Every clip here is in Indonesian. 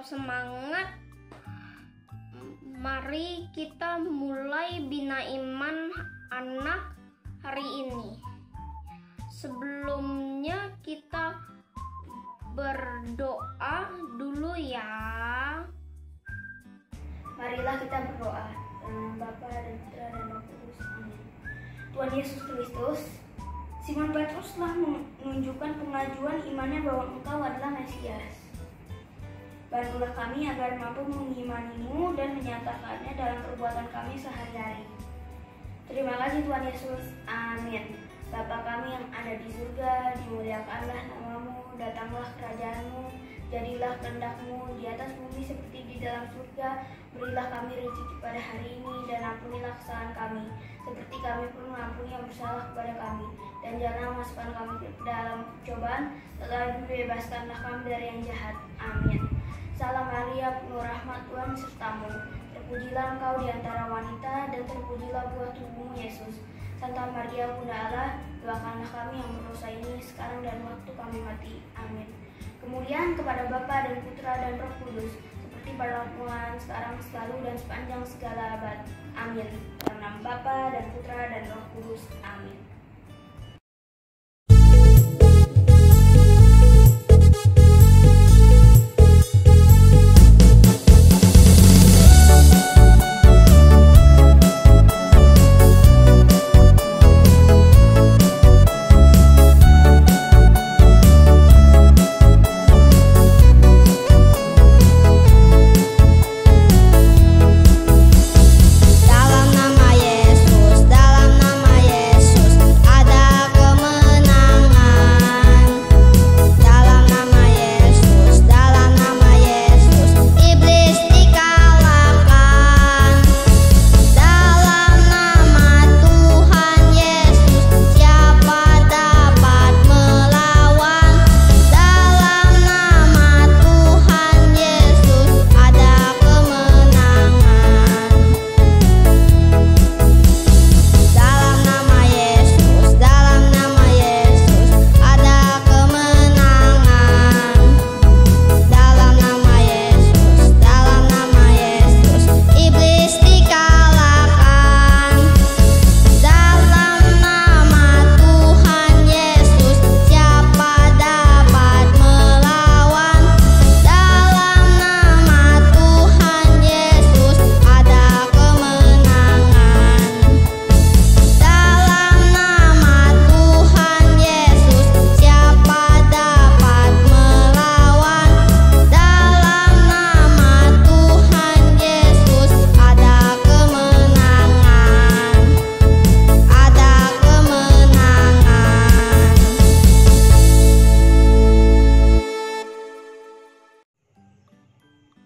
tetap semangat. Mari kita mulai bina iman anak hari ini. Sebelumnya kita berdoa dulu ya. Marilah kita berdoa. Dalam nama Bapa dan Putra dan Roh Kudus. Amin. Tuhan Yesus Kristus, Simon Petrus telah menunjukkan pengajuan imannya bahwa Engkau adalah Mesias. Bantulah kami agar mampu mengimanimu dan menyatakannya dalam perbuatan kami sehari-hari. Terima kasih Tuhan Yesus. Amin. Bapa kami yang ada di surga, dimuliakanlah namamu, datanglah kerajaanmu, jadilah kehendak-Mu di atas bumi seperti di dalam surga. Berilah kami rezeki pada hari ini, dan ampunilah kesalahan kami, seperti kami pun mengampuni yang bersalah kepada kami. Dan janganlah masukkan kami ke dalam cobaan, tetapi bebaskanlah kami dari yang jahat. Amin. Salam Maria, penuh rahmat, Tuhan sertamu. Terpujilah engkau di antara wanita, dan terpujilah buah tubuhmu Yesus. Santa Maria Bunda Allah, doakanlah kami yang berdosa ini sekarang dan waktu kami mati. Amin. Kemuliaan kepada Bapa dan Putra dan Roh Kudus, seperti pada permulaan, sekarang, selalu, dan sepanjang segala abad. Amin. Dalam nama Bapa dan Putra dan Roh Kudus. Amin.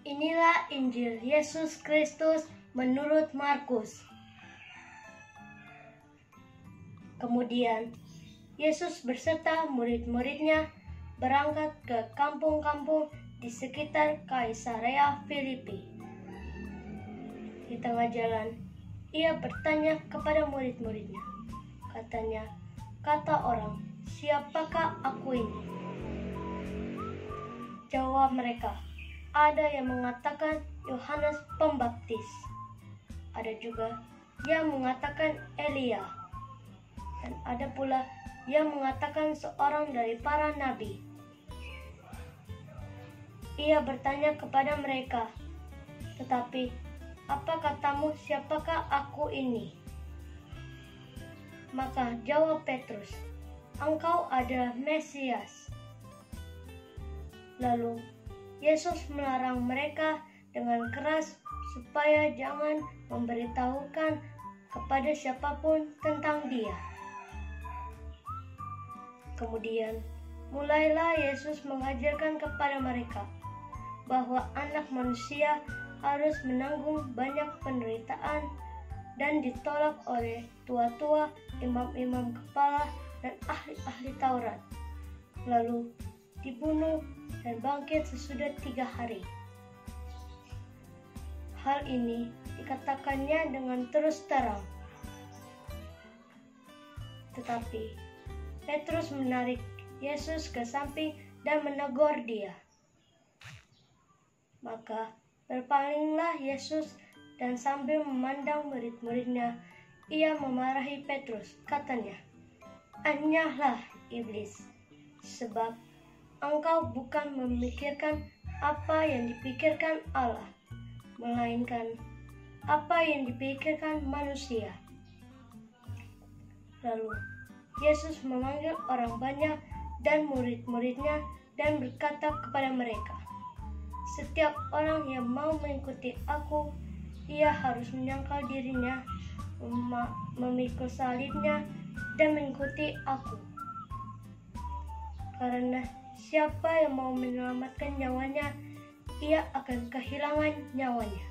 Inilah Injil Yesus Kristus menurut Markus. Kemudian Yesus beserta murid-muridnya berangkat ke kampung-kampung di sekitar Kaisarea Filipi. Di tengah jalan, ia bertanya kepada murid-muridnya. Katanya, kata orang, siapakah aku ini? Jawab mereka, ada yang mengatakan Yohanes Pembaptis, ada juga yang mengatakan Elia, dan ada pula yang mengatakan seorang dari para nabi. Ia bertanya kepada mereka, tetapi apa katamu, siapakah aku ini? Maka jawab Petrus, engkau adalah Mesias. Lalu Yesus melarang mereka dengan keras supaya jangan memberitahukan kepada siapapun tentang Dia. Kemudian mulailah Yesus mengajarkan kepada mereka bahwa Anak Manusia harus menanggung banyak penderitaan dan ditolak oleh tua-tua, imam-imam kepala, dan ahli-ahli Taurat, lalu dibunuh dan bangkit sesudah 3 hari. Hal ini dikatakannya dengan terus terang. Tetapi Petrus menarik Yesus ke samping dan menegur dia. Maka berpalinglah Yesus dan sambil memandang murid-muridnya, ia memarahi Petrus. Katanya, "Anyahlah iblis, sebab engkau bukan memikirkan apa yang dipikirkan Allah, melainkan apa yang dipikirkan manusia." Lalu Yesus memanggil orang banyak dan murid-muridnya dan berkata kepada mereka, "Setiap orang yang mau mengikuti aku, ia harus menyangkal dirinya, memikul salibnya, dan mengikuti aku. Karena siapa yang mau menyelamatkan nyawanya, ia akan kehilangan nyawanya.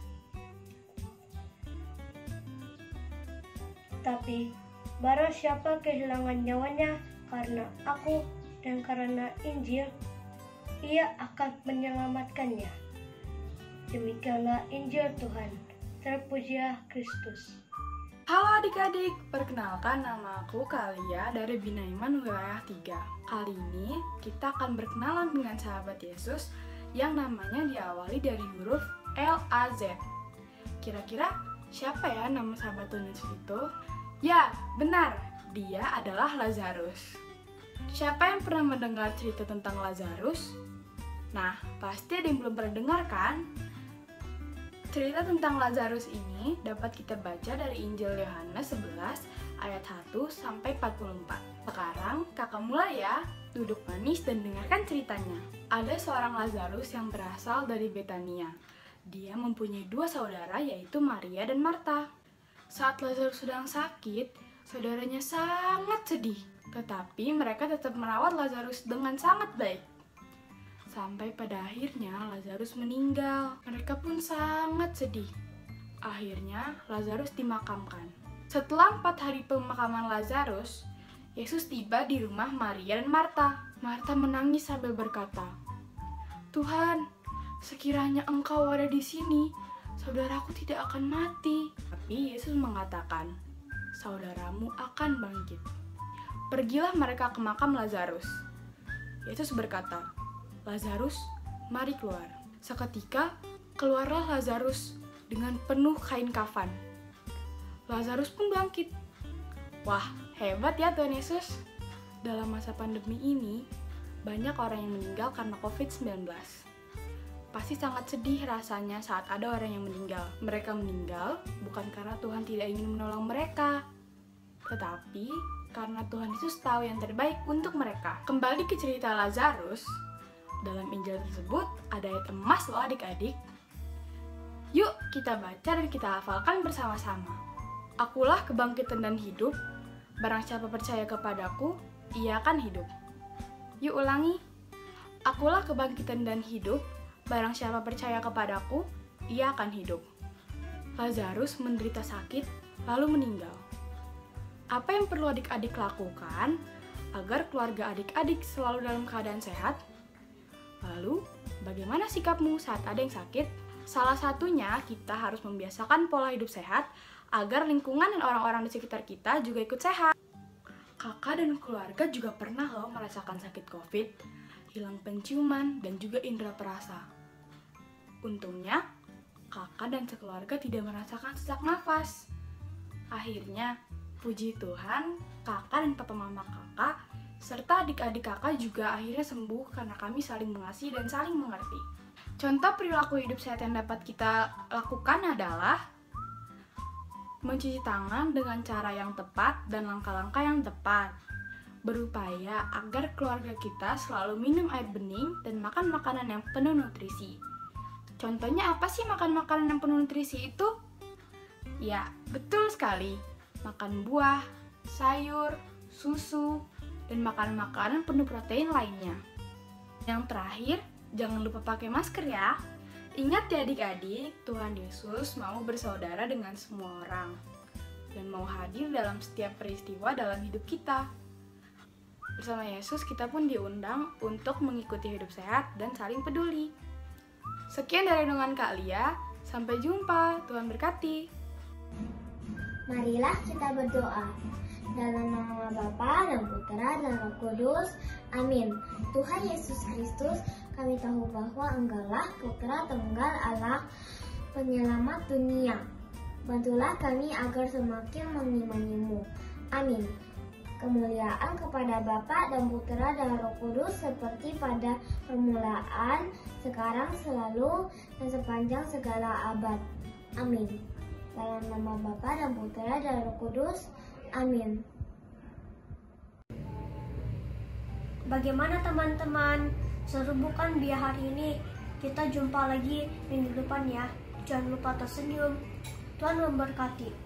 Tapi barang siapa kehilangan nyawanya karena aku dan karena Injil, ia akan menyelamatkannya." Demikianlah Injil Tuhan. Terpujilah Kristus. Halo adik-adik, perkenalkan nama aku Kalia dari Bina Iman Wilayah 3. Kali ini kita akan berkenalan dengan sahabat Yesus yang namanya diawali dari huruf L-A-Z. Kira-kira siapa ya nama sahabat Tuhan Yesus itu? Ya, benar, dia adalah Lazarus. Siapa yang pernah mendengar cerita tentang Lazarus? Nah, pasti ada yang belum pernah dengar kan? Cerita tentang Lazarus ini dapat kita baca dari Injil Yohanes 11 ayat 1 sampai 44. Sekarang kakak mulai ya, duduk manis dan dengarkan ceritanya. Ada seorang Lazarus yang berasal dari Betania. Dia mempunyai dua saudara yaitu Maria dan Marta. Saat Lazarus sedang sakit, saudaranya sangat sedih. Tetapi mereka tetap merawat Lazarus dengan sangat baik. Sampai pada akhirnya Lazarus meninggal. Mereka pun sangat sedih. Akhirnya Lazarus dimakamkan. Setelah 4 hari pemakaman Lazarus, Yesus tiba di rumah Maria dan Marta. Marta menangis sambil berkata, "Tuhan, sekiranya Engkau ada di sini, saudaraku tidak akan mati." Tapi Yesus mengatakan, "Saudaramu akan bangkit." Pergilah mereka ke makam Lazarus. Yesus berkata, "Lazarus, mari keluar." Seketika keluarlah Lazarus dengan penuh kain kafan. Lazarus pun bangkit. Wah, hebat ya Tuhan Yesus. Dalam masa pandemi ini, banyak orang yang meninggal karena COVID-19. Pasti sangat sedih rasanya saat ada orang yang meninggal. Mereka meninggal bukan karena Tuhan tidak ingin menolong mereka, tetapi karena Tuhan Yesus tahu yang terbaik untuk mereka. Kembali ke cerita Lazarus, dalam Injil tersebut ada ayat emas loh adik-adik. Yuk kita baca dan kita hafalkan bersama-sama. "Akulah kebangkitan dan hidup, barang siapa percaya kepadaku, ia akan hidup." Yuk ulangi. "Akulah kebangkitan dan hidup, barang siapa percaya kepadaku, ia akan hidup." Lazarus menderita sakit, lalu meninggal. Apa yang perlu adik-adik lakukan agar keluarga adik-adik selalu dalam keadaan sehat? Lalu, bagaimana sikapmu saat ada yang sakit? Salah satunya, kita harus membiasakan pola hidup sehat agar lingkungan dan orang-orang di sekitar kita juga ikut sehat. Kakak dan keluarga juga pernah loh merasakan sakit COVID, hilang penciuman, dan juga indera perasa. Untungnya, kakak dan sekeluarga tidak merasakan sesak nafas. Akhirnya, puji Tuhan, kakak dan papa mama kakak serta adik-adik kakak juga akhirnya sembuh karena kami saling mengasihi dan saling mengerti. Contoh perilaku hidup sehat yang dapat kita lakukan adalah mencuci tangan dengan cara yang tepat dan langkah-langkah yang tepat. Berupaya agar keluarga kita selalu minum air bening dan makan makanan yang penuh nutrisi. Contohnya apa sih makan makanan yang penuh nutrisi itu? Ya, betul sekali. Makan buah, sayur, susu, dan makan makanan penuh protein lainnya. Yang terakhir, jangan lupa pakai masker ya. Ingat ya adik-adik, Tuhan Yesus mau bersaudara dengan semua orang dan mau hadir dalam setiap peristiwa dalam hidup kita. Bersama Yesus kita pun diundang untuk mengikuti hidup sehat dan saling peduli. Sekian dari renungan Kak Lia, sampai jumpa, Tuhan berkati. Marilah kita berdoa. Dalam nama Bapa dan Putra dan Roh Kudus. Amin. Tuhan Yesus Kristus, kami tahu bahwa Engkaulah Putra Tunggal Allah, Penyelamat dunia. Bantulah kami agar semakin mengimanimu. Amin. Kemuliaan kepada Bapa dan Putra dan Roh Kudus seperti pada permulaan, sekarang, selalu, dan sepanjang segala abad. Amin. Dalam nama Bapa dan Putra dan Roh Kudus. Amin. Bagaimana teman-teman? Seru bukan biar hari ini? Kita jumpa lagi minggu depan ya. Jangan lupa tersenyum. Tuhan memberkati.